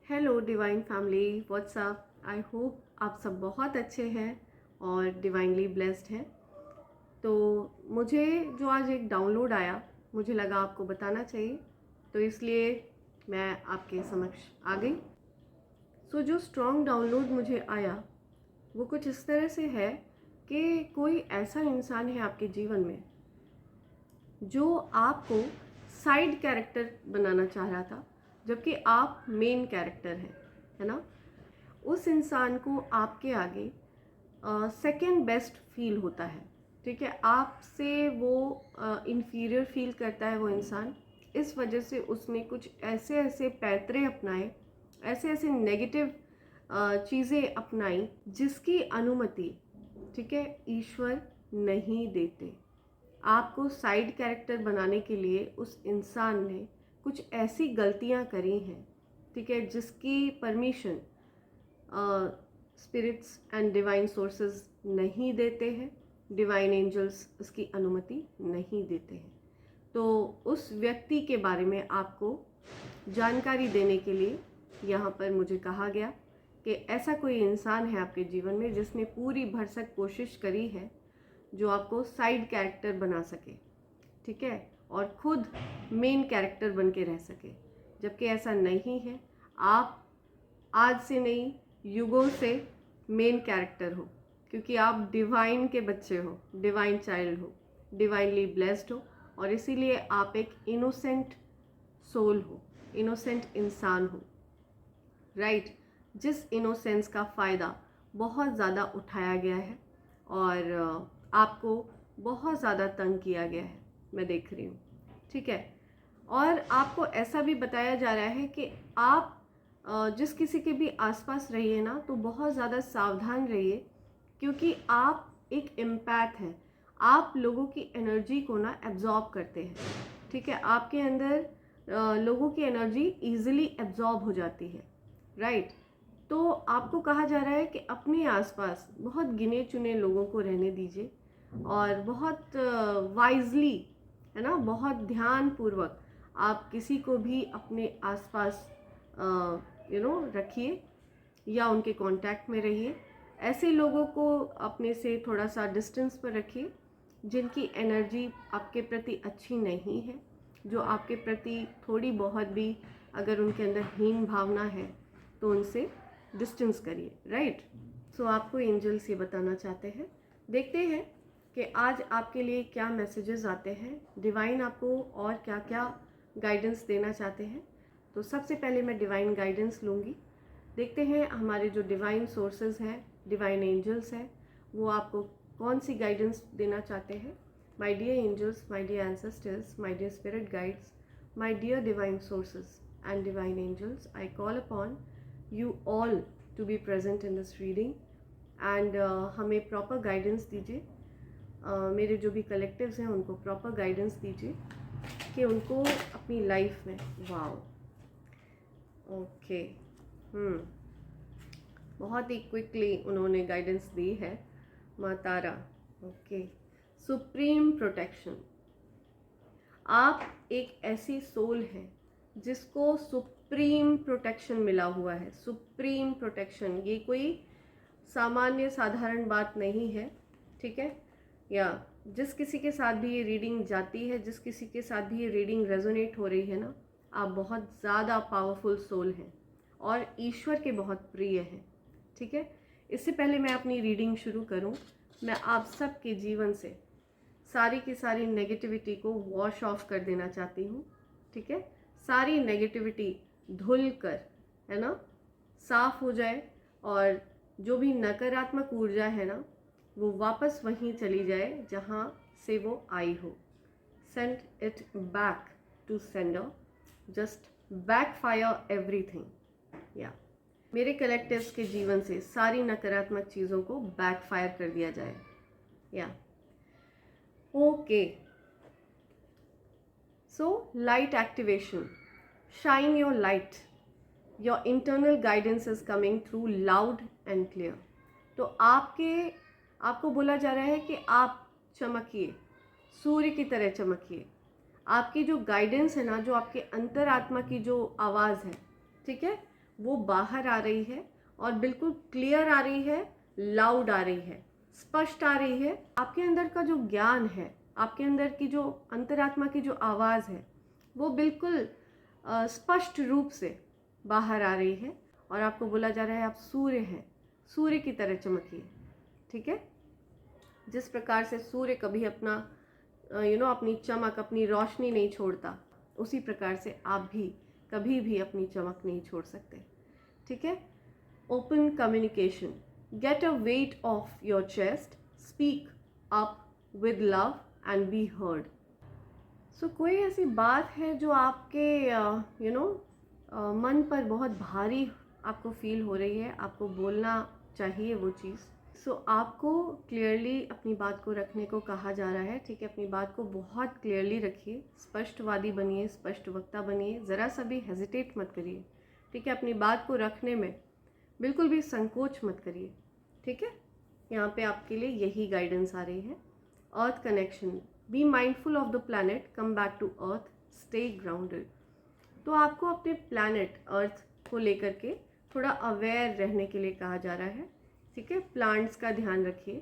Hello divine family, what's up. I hope आप सब बहुत अच्छे हैं और डिवाइनली ब्लेस्ड हैं। तो मुझे जो आज एक डाउनलोड आया, मुझे लगा आपको बताना चाहिए, तो इसलिए मैं आपके समक्ष आ गई। जो स्ट्रॉन्ग डाउनलोड मुझे आया वो कुछ इस तरह से है कि कोई ऐसा इंसान है आपके जीवन में जो आपको साइड कैरेक्टर बनाना चाह रहा था, जबकि आप मेन कैरेक्टर हैं, है ना। उस इंसान को आपके आगे सेकंड बेस्ट फील होता है, ठीक है। आपसे वो इन्फीरियर फील करता है वो इंसान। इस वजह से उसने कुछ ऐसे ऐसे पैतरे अपनाए, ऐसे ऐसे नेगेटिव चीज़ें अपनाई जिसकी अनुमति, ठीक है, ईश्वर नहीं देते। आपको साइड कैरेक्टर बनाने के लिए उस इंसान ने कुछ ऐसी गलतियां करी हैं, ठीक है, जिसकी permission spirits and divine sources नहीं देते हैं, डिवाइन एंजल्स उसकी अनुमति नहीं देते हैं। तो उस व्यक्ति के बारे में आपको जानकारी देने के लिए यहाँ पर मुझे कहा गया कि ऐसा कोई इंसान है आपके जीवन में जिसने पूरी भरसक कोशिश करी है जो आपको साइड कैरेक्टर बना सके, ठीक है, और खुद मेन कैरेक्टर बन के रह सके, जबकि ऐसा नहीं है। आप आज से नहीं, युगों से मेन कैरेक्टर हो, क्योंकि आप डिवाइन के बच्चे हो, डिवाइन चाइल्ड हो, डिवाइनली ब्लेस्ड हो, और इसीलिए आप एक इनोसेंट सोल हो, इनोसेंट इंसान हो, राइट। जिस इनोसेंस का फ़ायदा बहुत ज़्यादा उठाया गया है और आपको बहुत ज़्यादा तंग किया गया है, मैं देख रही हूँ, ठीक है। और आपको ऐसा भी बताया जा रहा है कि आप जिस किसी के भी आसपास रहिए ना, तो बहुत ज़्यादा सावधान रहिए, क्योंकि आप एक एम्पैथ हैं। आप लोगों की एनर्जी को ना एब्जॉर्ब करते हैं, ठीक है। आपके अंदर लोगों की एनर्जी ईजिली एब्जॉर्ब हो जाती है, राइट। तो आपको कहा जा रहा है कि अपने आसपास बहुत गिने चुने लोगों को रहने दीजिए और बहुत वाइजली, है ना, बहुत ध्यानपूर्वक आप किसी को भी अपने आसपास रखिए या उनके कांटेक्ट में रहिए। ऐसे लोगों को अपने से थोड़ा सा डिस्टेंस पर रखिए जिनकी एनर्जी आपके प्रति अच्छी नहीं है, जो आपके प्रति थोड़ी बहुत भी अगर उनके अंदर हीन भावना है तो उनसे डिस्टेंस करिए, राइट। सो आपको एंजल्स ये बताना चाहते हैं। देखते हैं कि आज आपके लिए क्या मैसेजेस आते हैं, डिवाइन आपको और क्या क्या गाइडेंस देना चाहते हैं। तो सबसे पहले मैं डिवाइन गाइडेंस लूँगी। देखते हैं हमारे जो डिवाइन सोर्सेज हैं, डिवाइन एंजल्स हैं, वो आपको कौन सी गाइडेंस देना चाहते हैं। My dear angels, my dear ancestors, my dear spirit guides, my dear divine sources and divine angels, I call upon you all to be present in this reading and हमें proper guidance दीजिए। मेरे जो भी collectives हैं उनको proper guidance दीजिए कि उनको अपनी लाइफ में, वाओ, ओके, बहुत ही क्विकली उन्होंने गाइडेंस दी है। माँ तारा, ओके, सुप्रीम प्रोटेक्शन। आप एक ऐसी सोल है जिसको सुप्रीम प्रोटेक्शन मिला हुआ है। सुप्रीम प्रोटेक्शन ये कोई सामान्य साधारण बात नहीं है, ठीक है। या जिस किसी के साथ भी ये रीडिंग जाती है, जिस किसी के साथ भी ये रीडिंग रेजोनेट हो रही है ना, आप बहुत ज़्यादा पावरफुल सोल हैं और ईश्वर के बहुत प्रिय हैं, ठीक है। इससे पहले मैं अपनी रीडिंग शुरू करूं, मैं आप सब के जीवन से सारी की सारी नेगेटिविटी को वॉश ऑफ कर देना चाहती हूँ, ठीक है। सारी नेगेटिविटी धुल कर, है ना, साफ हो जाए और जो भी नकारात्मक ऊर्जा है ना, वो वापस वहीं चली जाए जहाँ से वो आई हो। Send it back to sender, just backfire everything. या मेरे कलेक्टिव्स के जीवन से सारी नकारात्मक चीज़ों को बैकफायर कर दिया जाए। या okay, so light activation, shine your light, your internal guidance is coming through loud and clear। तो आपको बोला जा रहा है कि आप चमकिए, सूर्य की तरह चमकिए। आपकी जो गाइडेंस है ना, जो आपके अंतरात्मा की जो आवाज़ है, ठीक है, वो बाहर आ रही है और बिल्कुल क्लियर आ रही है, लाउड आ रही है, स्पष्ट आ रही है। आपके अंदर का जो ज्ञान है, आपके अंदर की जो अंतरात्मा की जो आवाज़ है, वो बिल्कुल स्पष्ट रूप से बाहर आ रही है और आपको बोला जा रहा है आप सूर्य हैं, सूर्य की तरह चमकिए। ठीक है, जिस प्रकार से सूर्य कभी अपना अपनी चमक, अपनी रोशनी नहीं छोड़ता, उसी प्रकार से आप भी कभी भी अपनी चमक नहीं छोड़ सकते। ठीक है, open communication, get a weight off your chest, speak up with love and be heard. So कोई ऐसी बात है जो आपके मन पर बहुत भारी आपको फील हो रही है, आपको बोलना चाहिए वो चीज़। सो आपको क्लियरली अपनी बात को रखने को कहा जा रहा है। ठीक है, अपनी बात को बहुत क्लियरली रखिए, स्पष्टवादी बनिए, स्पष्ट वक्ता बनिए, ज़रा सा भी हेजिटेट मत करिए। ठीक है, अपनी बात को रखने में बिल्कुल भी संकोच मत करिए। ठीक है, यहाँ पे आपके लिए यही गाइडेंस आ रही है। Earth connection, be mindful of the planet, come back to earth, stay grounded. तो आपको अपने प्लैनेट अर्थ को लेकर के थोड़ा अवेयर रहने के लिए कहा जा रहा है। ठीक है, प्लांट्स का ध्यान रखिए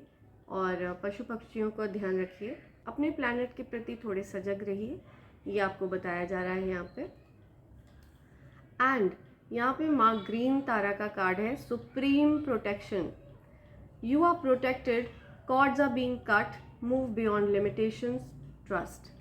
और पशु पक्षियों का ध्यान रखिए, अपने प्लैनेट के प्रति थोड़े सजग रहिए, ये आपको बताया जा रहा है यहाँ पे। एंड यहाँ पे माँ ग्रीन तारा का कार्ड है, supreme protection, you are protected, cords are being cut, move beyond limitations, trust.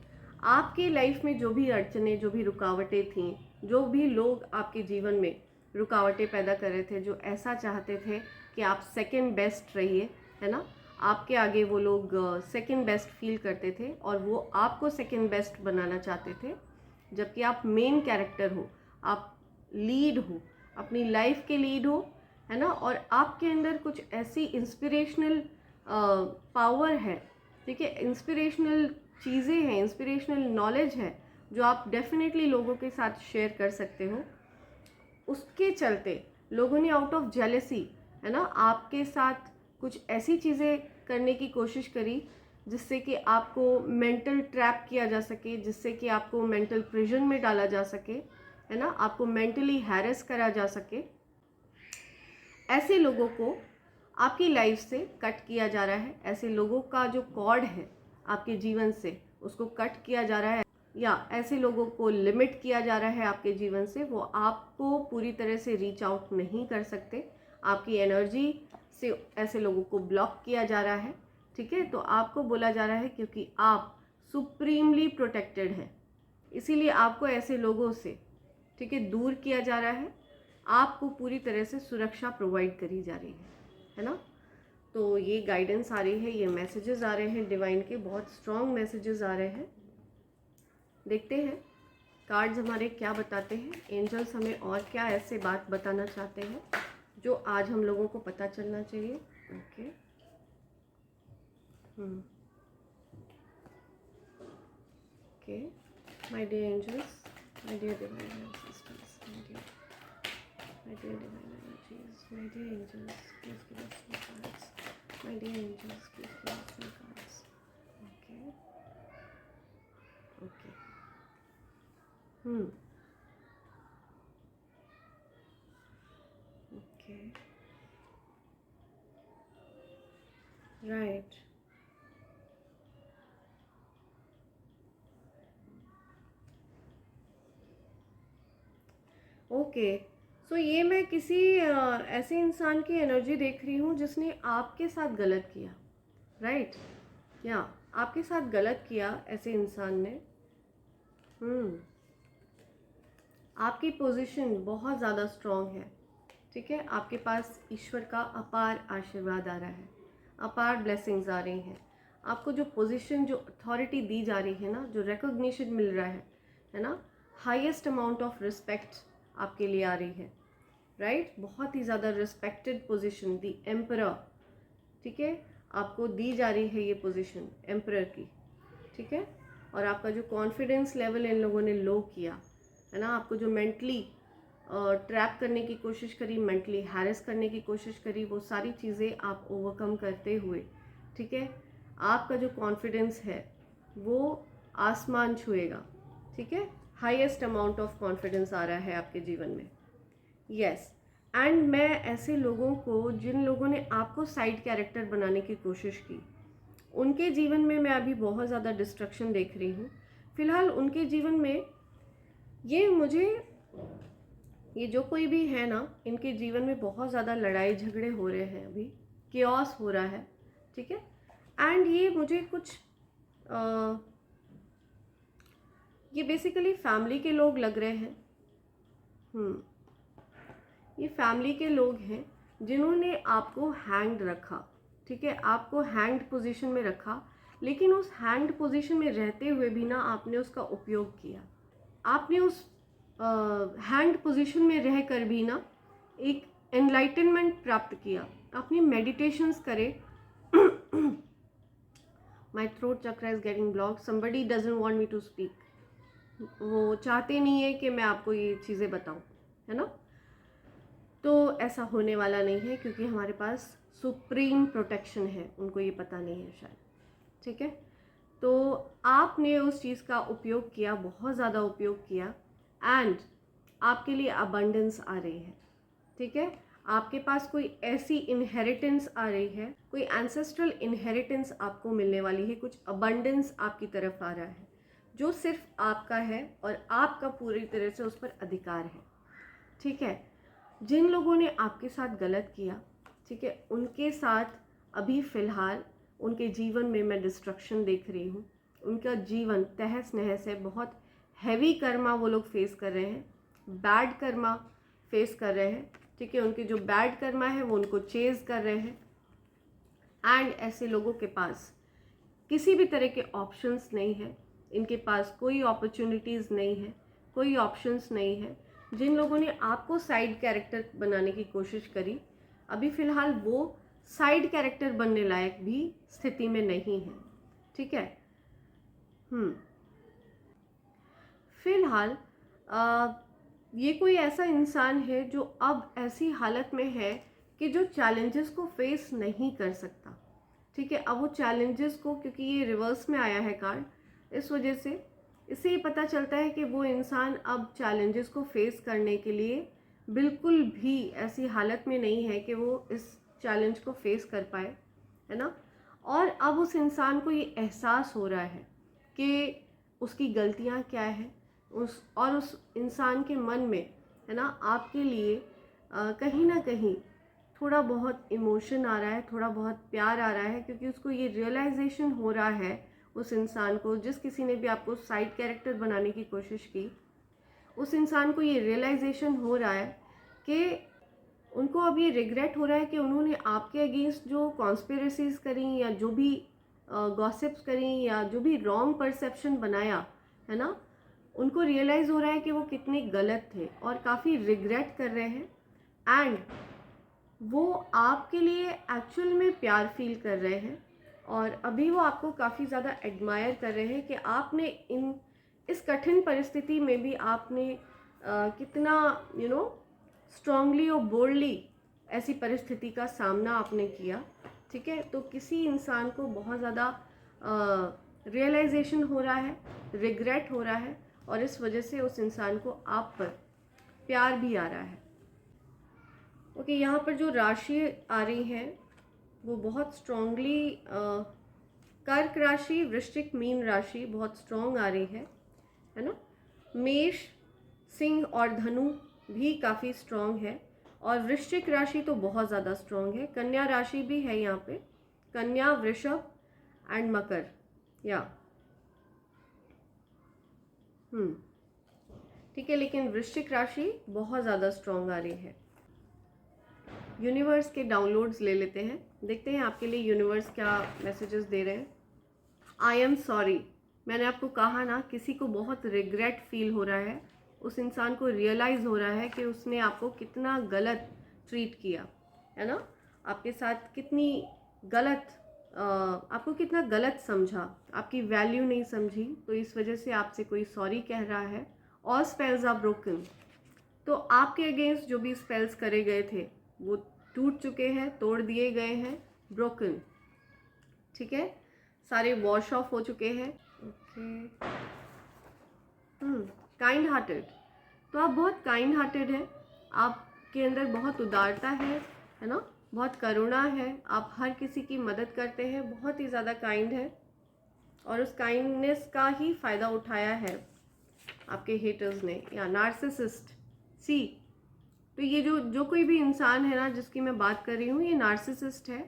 आपकी लाइफ में जो भी अड़चने, जो भी रुकावटें थीं, जो भी लोग आपके जीवन में रुकावटें पैदा कर रहे थे, जो ऐसा चाहते थे कि आप सेकंड बेस्ट रहिए, है ना, आपके आगे वो लोग सेकंड बेस्ट फील करते थे और वो आपको सेकंड बेस्ट बनाना चाहते थे, जबकि आप मेन कैरेक्टर हो, आप लीड हो, अपनी लाइफ के लीड हो, है ना, और आपके अंदर कुछ ऐसी इंस्पिरेशनल पावर है। ठीक है, इंस्पिरेशनल चीज़ें हैं, इंस्पिरेशनल नॉलेज है जो आप डेफिनेटली लोगों के साथ शेयर कर सकते हो। उसके चलते लोगों ने आउट ऑफ जेलसी, है ना, आपके साथ कुछ ऐसी चीज़ें करने की कोशिश करी जिससे कि आपको मेंटल ट्रैप किया जा सके, जिससे कि आपको मेंटल प्रिजन में डाला जा सके, है ना, आपको मेंटली हैरेस करा जा सके। ऐसे लोगों को आपकी लाइफ से कट किया जा रहा है। ऐसे लोगों का जो कॉर्ड है आपके जीवन से, उसको कट किया जा रहा है, या ऐसे लोगों को लिमिट किया जा रहा है आपके जीवन से। वो आपको पूरी तरह से रीच आउट नहीं कर सकते, आपकी एनर्जी से ऐसे लोगों को ब्लॉक किया जा रहा है। ठीक है, तो आपको बोला जा रहा है क्योंकि आप सुप्रीमली प्रोटेक्टेड हैं, इसीलिए आपको ऐसे लोगों से, ठीक है, दूर किया जा रहा है। आपको पूरी तरह से सुरक्षा प्रोवाइड करी जा रही है ना। तो ये गाइडेंस आ रही है, ये मैसेजेस आ रहे हैं डिवाइन के, बहुत स्ट्रॉन्ग मैसेजेस आ रहे हैं। देखते हैं कार्ड्स हमारे क्या बताते हैं, एंजल्स हमें और क्या ऐसे बात बताना चाहते हैं जो आज हम लोगों को पता चलना चाहिए। Okay, okay, my dear angels, my dear divine sisters, my dear divine energies, my dear angels, please give us some cards. My dear angels, please give us some cards. Okay. Okay. Okay. Right. Okay. तो ये मैं किसी ऐसे इंसान की energy देख रही हूँ जिसने आपके साथ गलत किया, राइट, या आपके साथ गलत किया ऐसे इंसान ने। आपकी पोजीशन बहुत ज़्यादा स्ट्रॉन्ग है। ठीक है, आपके पास ईश्वर का अपार आशीर्वाद आ रहा है, अपार ब्लेसिंग्स आ रही हैं। आपको जो पोजीशन, जो अथॉरिटी दी जा रही है ना, जो रिकॉग्निशन मिल रहा है ना, हाईएस्ट अमाउंट ऑफ रिस्पेक्ट आपके लिए आ रही है, राइट, बहुत ही ज़्यादा रिस्पेक्टेड पोजीशन, दी एम्परर। ठीक है, आपको दी जा रही है ये पोजीशन एम्परर की। ठीक है, और आपका जो कॉन्फिडेंस लेवल इन लोगों ने लो किया है ना, आपको जो मेंटली ट्रैप करने की कोशिश करी, मेंटली हैरेस करने की कोशिश करी, वो सारी चीज़ें आप ओवरकम करते हुए, ठीक है, आपका जो कॉन्फिडेंस है वो आसमान छुएगा। ठीक है, हाईएस्ट अमाउंट ऑफ कॉन्फिडेंस आ रहा है आपके जीवन में। यस। एंड मैं ऐसे लोगों को, जिन लोगों ने आपको साइड कैरेक्टर बनाने की कोशिश की, उनके जीवन में मैं अभी बहुत ज़्यादा डिस्ट्रक्शन देख रही हूँ। फ़िलहाल उनके जीवन में ये जो कोई भी है ना, इनके जीवन में बहुत ज़्यादा लड़ाई झगड़े हो रहे हैं, अभी केओस हो रहा है, ठीक है। एंड ये मुझे कुछ ये बेसिकली फैमिली के लोग लग रहे हैं। ये फैमिली के लोग हैं जिन्होंने आपको हैंग्ड रखा, ठीक है, आपको हैंग्ड पोजीशन में रखा, लेकिन उस हैंग्ड पोजीशन में रहते हुए भी ना आपने उसका उपयोग किया। आपने उस हैंग्ड पोजीशन में रह कर भी ना एक एनलाइटनमेंट प्राप्त किया, आपने मेडिटेशंस करे। My throat chakra is getting block, somebody doesn't want me to speak. वो चाहते नहीं है कि मैं आपको ये चीज़ें बताऊं, है ना। तो ऐसा होने वाला नहीं है, क्योंकि हमारे पास सुप्रीम प्रोटेक्शन है, उनको ये पता नहीं है शायद, ठीक है। तो आपने उस चीज़ का उपयोग किया, बहुत ज़्यादा उपयोग किया, एंड आपके लिए अबंडेंस आ रही है, ठीक है। आपके पास कोई ऐसी इनहेरिटेंस आ रही है, कोई एंसेस्ट्रल इनहेरिटेंस आपको मिलने वाली है, कुछ अबंडेंस आपकी तरफ आ रहा है जो सिर्फ आपका है और आपका पूरी तरह से उस पर अधिकार है, ठीक है। जिन लोगों ने आपके साथ गलत किया, ठीक है, उनके साथ अभी फ़िलहाल उनके जीवन में मैं डिस्ट्रक्शन देख रही हूँ। उनका जीवन तहस नहस है, बहुत हैवी कर्मा वो लोग फेस कर रहे हैं, बैड कर्मा फेस कर रहे हैं, ठीक है। उनके जो बैड कर्मा है वो उनको चेज़ कर रहे हैं, एंड ऐसे लोगों के पास किसी भी तरह के ऑप्शंस नहीं है, इनके पास कोई अपॉर्चुनिटीज़ नहीं है, कोई ऑप्शंस नहीं है। जिन लोगों ने आपको साइड कैरेक्टर बनाने की कोशिश करी, अभी फ़िलहाल वो साइड कैरेक्टर बनने लायक भी स्थिति में नहीं है, ठीक है। फ़िलहाल ये कोई ऐसा इंसान है जो अब ऐसी हालत में है कि जो चैलेंजेस को फेस नहीं कर सकता, ठीक है। अब वो चैलेंजेस को, क्योंकि ये रिवर्स में आया है कार्ड, इस वजह से इससे ये पता चलता है कि वो इंसान अब चैलेंजेस को फेस करने के लिए बिल्कुल भी ऐसी हालत में नहीं है कि वो इस चैलेंज को फेस कर पाए, है ना। और अब उस इंसान को ये एहसास हो रहा है कि उसकी गलतियाँ क्या है, उस इंसान के मन में, है ना, आपके लिए कहीं ना कहीं थोड़ा बहुत इमोशन आ रहा है, थोड़ा बहुत प्यार आ रहा है, क्योंकि उसको ये रियलाइजेशन हो रहा है, उस इंसान को, जिस किसी ने भी आपको साइड कैरेक्टर बनाने की कोशिश की, उस इंसान को ये रियलाइजेशन हो रहा है कि उनको अब ये रिग्रेट हो रहा है कि उन्होंने आपके अगेंस्ट जो कॉन्स्पिरेसीज करी, या जो भी गॉसिप्स करी, या जो भी रॉन्ग परसेप्शन बनाया, है ना, उनको रियलाइज़ हो रहा है कि वो कितने गलत थे और काफ़ी रिग्रेट कर रहे हैं। एंड वो आपके लिए एक्चुअल में प्यार फील कर रहे हैं, और अभी वो आपको काफ़ी ज़्यादा एडमायर कर रहे हैं कि आपने इस कठिन परिस्थिति में भी आपने कितना स्ट्रांगली और बोल्डली ऐसी परिस्थिति का सामना आपने किया, ठीक है। तो किसी इंसान को बहुत ज़्यादा रियलाइजेशन हो रहा है, रिग्रेट हो रहा है, और इस वजह से उस इंसान को आप पर प्यार भी आ रहा है। ओके, यहाँ पर जो राशि आ रही है वो बहुत स्ट्रांगली कर्क राशि, वृश्चिक, मीन राशि बहुत स्ट्रांग आ रही है ना। मेष, सिंह और धनु भी काफ़ी स्ट्रांग है, और वृश्चिक राशि तो बहुत ज़्यादा स्ट्रांग है। कन्या राशि भी है यहाँ पे, कन्या, वृषभ एंड मकर, या ठीक है। लेकिन वृश्चिक राशि बहुत ज़्यादा स्ट्रांग आ रही है। यूनिवर्स के डाउनलोड्स ले लेते हैं, देखते हैं आपके लिए यूनिवर्स क्या मैसेजेस दे रहे हैं। आई एम सॉरी, मैंने आपको कहा ना, किसी को बहुत रिग्रेट फील हो रहा है, उस इंसान को रियलाइज़ हो रहा है कि उसने आपको कितना गलत ट्रीट किया, है ना, आपके साथ कितनी गलत, आपको कितना गलत समझा, आपकी वैल्यू नहीं समझी, तो इस वजह से आपसे कोई सॉरी कह रहा है। ऑल स्पेल्स आर ब्रोकन, तो आपके अगेंस्ट जो भी स्पेल्स करे गए थे वो टूट चुके हैं, तोड़ दिए गए हैं, ब्रोकन, ठीक है, सारे वॉश ऑफ हो चुके हैं। ओके, काइंड हार्टेड, तो आप बहुत काइंड हार्टेड हैं, आप आपके अंदर बहुत उदारता है ना, बहुत करुणा है, आप हर किसी की मदद करते हैं, बहुत ही ज़्यादा काइंड है और उस काइंडनेस का ही फ़ायदा उठाया है आपके हेटर्स ने। या नार्सिसिस्ट, सी, तो ये जो कोई भी इंसान है ना जिसकी मैं बात कर रही हूँ, ये नार्सिसिस्ट है,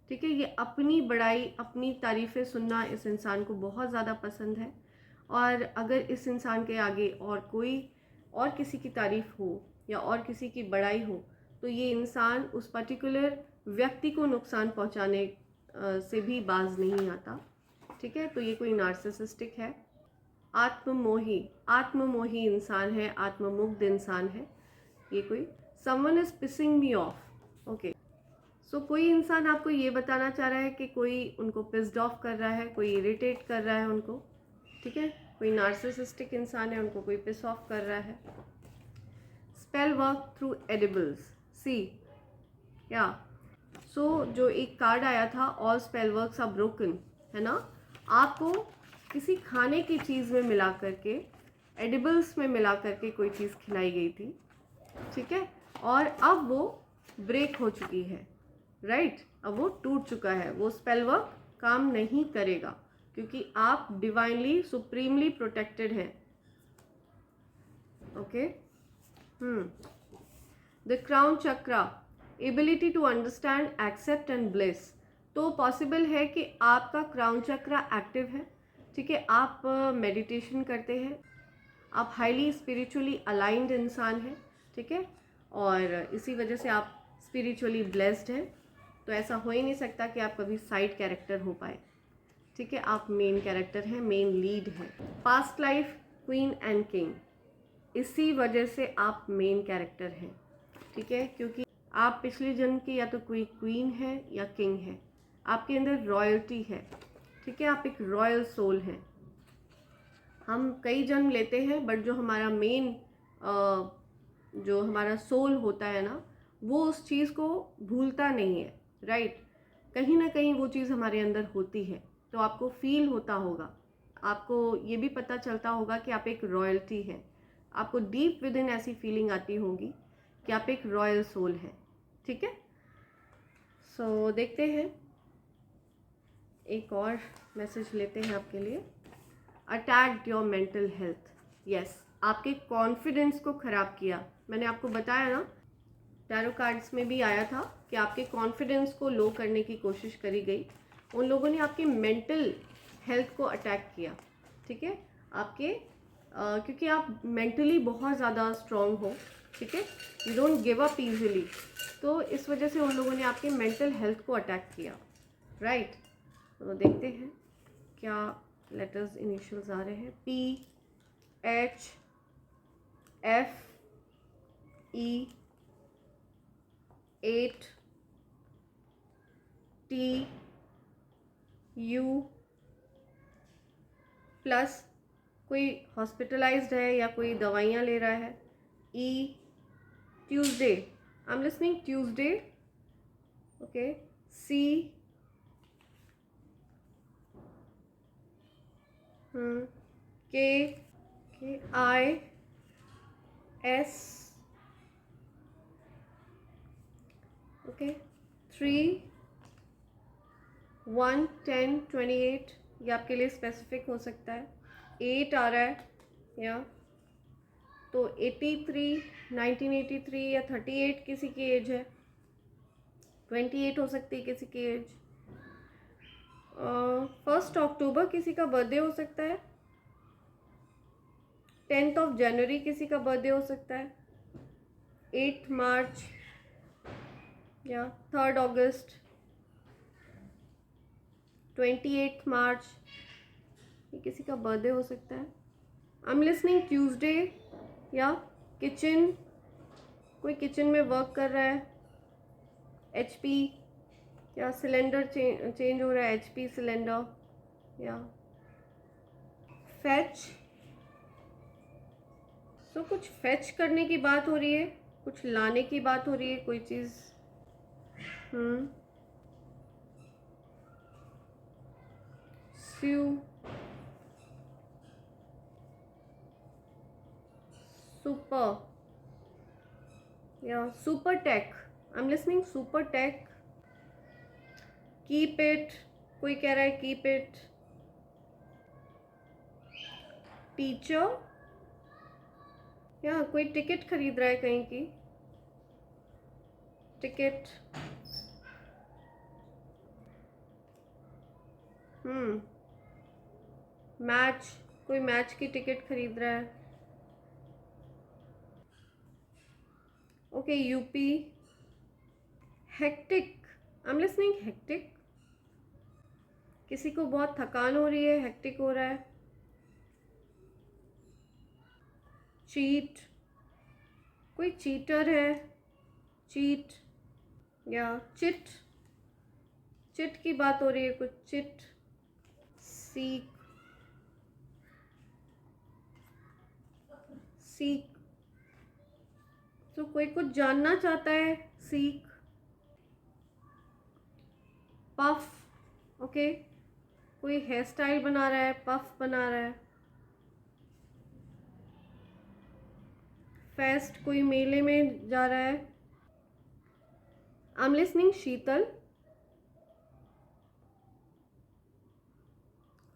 ठीक है। ये अपनी बड़ाई, अपनी तारीफ़ें सुनना इस इंसान को बहुत ज़्यादा पसंद है। और अगर इस इंसान के आगे और किसी की तारीफ़ हो या और किसी की बड़ाई हो, तो ये इंसान उस पर्टिकुलर व्यक्ति को नुकसान पहुंचाने से भी बाज नहीं आता, ठीक है। तो ये कोई नार्सिसिस्टिक है। आत्ममोही इंसान है, आत्ममुग्ध इंसान है ये कोई। Someone is pissing me off, okay. So कोई इंसान आपको ये बताना चाह रहा है कि कोई उनको पिस्ड ऑफ कर रहा है, कोई इरिटेट कर रहा है उनको, ठीक है। कोई नार्सिसिस्टिक इंसान है, उनको कोई पिस ऑफ कर रहा है। Spell work through edibles, see, या सो जो एक कार्ड आया था, all spell works are broken, है ना। आपको किसी खाने की चीज़ में मिला करके, एडिबल्स में मिला करके कोई चीज़ खिलाई गई थी, ठीक है, और अब वो ब्रेक हो चुकी है, राइट। अब वो टूट चुका है, वो स्पेल वर्क काम नहीं करेगा क्योंकि आप डिवाइनली सुप्रीमली प्रोटेक्टेड हैं, okay. The crown chakra, ability to understand, accept and bless. तो पॉसिबल है कि आपका क्राउन चक्रा एक्टिव है, ठीक है। आप मेडिटेशन करते हैं, आप हाईली स्पिरिचुअली अलाइंड इंसान हैं, ठीक है, और इसी वजह से आप स्पिरिचुअली ब्लेस्ड हैं। तो ऐसा हो ही नहीं सकता कि आप कभी साइड कैरेक्टर हो पाए, ठीक है। आप मेन कैरेक्टर हैं, मेन लीड हैं। Past life queen and king, इसी वजह से आप मेन कैरेक्टर हैं, ठीक है, क्योंकि आप पिछले जन्म की या तो कोई क्वीन है या किंग है, आपके अंदर रॉयल्टी है, ठीक है। आप एक रॉयल सोल हैं। हम कई जन्म लेते हैं बट जो हमारा मेन जो हमारा सोल होता है ना, वो उस चीज़ को भूलता नहीं है, राइट। कहीं ना कहीं वो चीज़ हमारे अंदर होती है, तो आपको फील होता होगा, आपको ये भी पता चलता होगा कि आप एक रॉयल्टी हैं। आपको डीप विद इन ऐसी फीलिंग आती होगी कि आप एक रॉयल सोल हैं, ठीक है। सो देखते हैं, एक और मैसेज लेते हैं आपके लिए। Attacked your mental health, yes, आपके कॉन्फिडेंस को ख़राब किया। मैंने आपको बताया ना, टैरो कार्ड्स में भी आया था कि आपके कॉन्फिडेंस को लो करने की कोशिश करी गई। उन लोगों ने आपके मेंटल हेल्थ को अटैक किया, ठीक है। आपके क्योंकि आप मेंटली बहुत ज़्यादा स्ट्रॉन्ग हो, ठीक है, you don't give up easily, तो इस वजह से उन लोगों ने आपके मेंटल हेल्थ को अटैक किया, राइट। तो देखते हैं क्या लेटर्स इनिशियल्स आ रहे हैं। P H F E 8 T U plus कोई हॉस्पिटलाइज्ड है या कोई दवाइयाँ ले रहा है। E Tuesday, I am listening Tuesday, okay. C K I S, okay. 3 1 10 28, ये आपके लिए स्पेसिफिक हो सकता है। 8 आ रहा है, या तो 83 1983 या 38 किसी की एज है, 28 हो सकती है किसी की एज। 1 अक्टूबर किसी का बर्थडे हो सकता है, 10 जनवरी किसी का बर्थडे हो सकता है, 8 मार्च या 3 अगस्त, 28 मार्च, ये किसी का बर्थडे हो सकता है। आई एम लिसनिंग ट्यूसडे, या किचन, कोई किचन में वर्क कर रहा है। HP, या सिलेंडर चेंज हो रहा है, HP सिलेंडर, या फैच, सो कुछ फैच करने की बात हो रही है, कुछ लाने की बात हो रही है, कोई चीज़। स्यू, सुपर, या super tech, I am listening super tech, keep it, कोई कह रहा है कीप इट, टीचर, या कोई टिकट खरीद रहा है कहीं की, टिकट, मैच, कोई मैच की टिकट खरीद रहा है, okay, UP, hectic, I am listening hectic, किसी को बहुत थकान हो रही है, हेक्टिक हो रहा है, चीट, कोई चीटर है, चीट, या चिट, चिट की बात हो रही है कुछ, चिट, सीक, सीक, तो कोई कुछ जानना चाहता है, सीक, पफ, ओके, कोई हेयर स्टाइल बना रहा है, पफ बना रहा है, फेस्ट, कोई मेले में जा रहा है, आई एम लिसनिंग शीतल,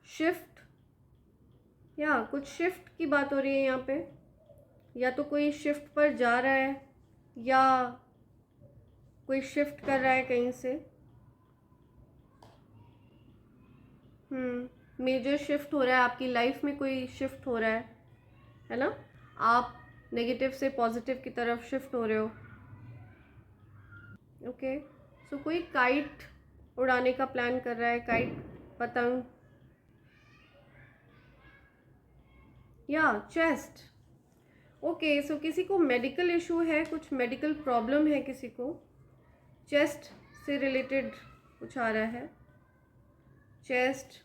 शिफ्ट, या कुछ शिफ्ट की बात हो रही है यहाँ पे, या तो कोई शिफ्ट पर जा रहा है या कोई शिफ्ट कर रहा है कहीं से, मेजर शिफ्ट हो रहा है आपकी लाइफ में, कोई शिफ्ट हो रहा है ना, आप नेगेटिव से पॉजिटिव की तरफ शिफ्ट हो रहे हो, ओके, सो कोई काइट उड़ाने का प्लान कर रहा है, काइट, पतंग, या चेस्ट, ओके, सो किसी को मेडिकल इशू है, कुछ मेडिकल प्रॉब्लम है किसी को, चेस्ट से रिलेटेड कुछ आ रहा है, चेस्ट,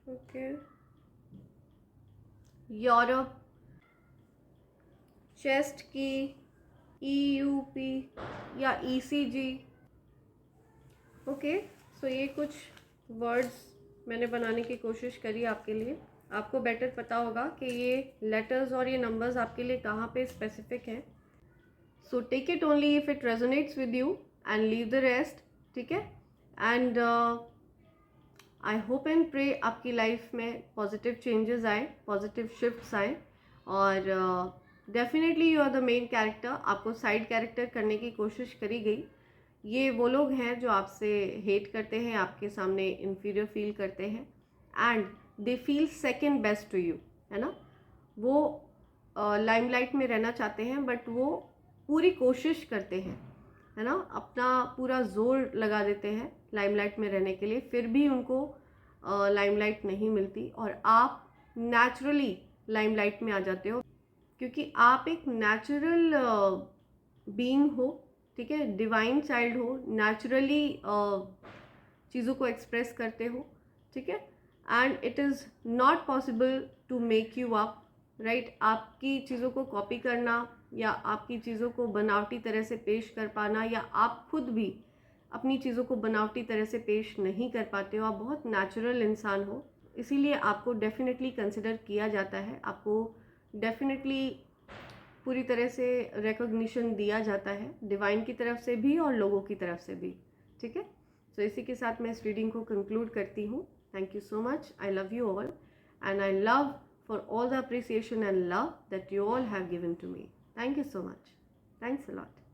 ओके, यूरोप, चेस्ट की, EUP या ECG, ओके, सो ये कुछ वर्ड्स मैंने बनाने की कोशिश करी आपके लिए, आपको बेटर पता होगा कि ये लेटर्स और ये नंबर्स आपके लिए कहाँ पे स्पेसिफिक हैं, so take it only if it resonates with you and leave the rest, ठीक है, and I hope and pray आपकी लाइफ में पॉजिटिव चेंजेस आए, पॉजिटिव शिफ्ट्स आए, और definitely you are the main character, आपको साइड कैरेक्टर करने की कोशिश करी गई, ये वो लोग हैं जो आपसे हेट करते हैं, आपके सामने इन्फीरियर फील करते हैं, and they feel second best to you, है ना, वो लाइमलाइट में रहना चाहते हैं, बट वो पूरी कोशिश करते हैं, है ना, अपना पूरा जोर लगा देते हैं लाइमलाइट में रहने के लिए, फिर भी उनको लाइमलाइट नहीं मिलती, और आप नेचुरली लाइमलाइट में आ जाते हो, क्योंकि आप एक नेचुरल बीइंग हो, ठीक है, डिवाइन चाइल्ड हो, नेचुरली चीज़ों को एक्सप्रेस करते हो, ठीक है, and it is not possible to make you up, right, आपकी चीज़ों को कॉपी करना या आपकी चीज़ों को बनावटी तरह से पेश कर पाना, या आप खुद भी अपनी चीज़ों को बनावटी तरह से पेश नहीं कर पाते हो, आप बहुत नेचुरल इंसान हो, इसीलिए आपको डेफिनेटली कंसिडर किया जाता है, आपको डेफिनेटली पूरी तरह से रिकॉग्निशन दिया जाता है, डिवाइन की तरफ से भी और लोगों की तरफ से भी, ठीक है, सो इसी के साथ मैं इस रीडिंग को कंक्लूड करती हूँ, thank you so much, I love you all, and I love for all the appreciation and love that you all have given to me. Thank you so much. Thanks a lot.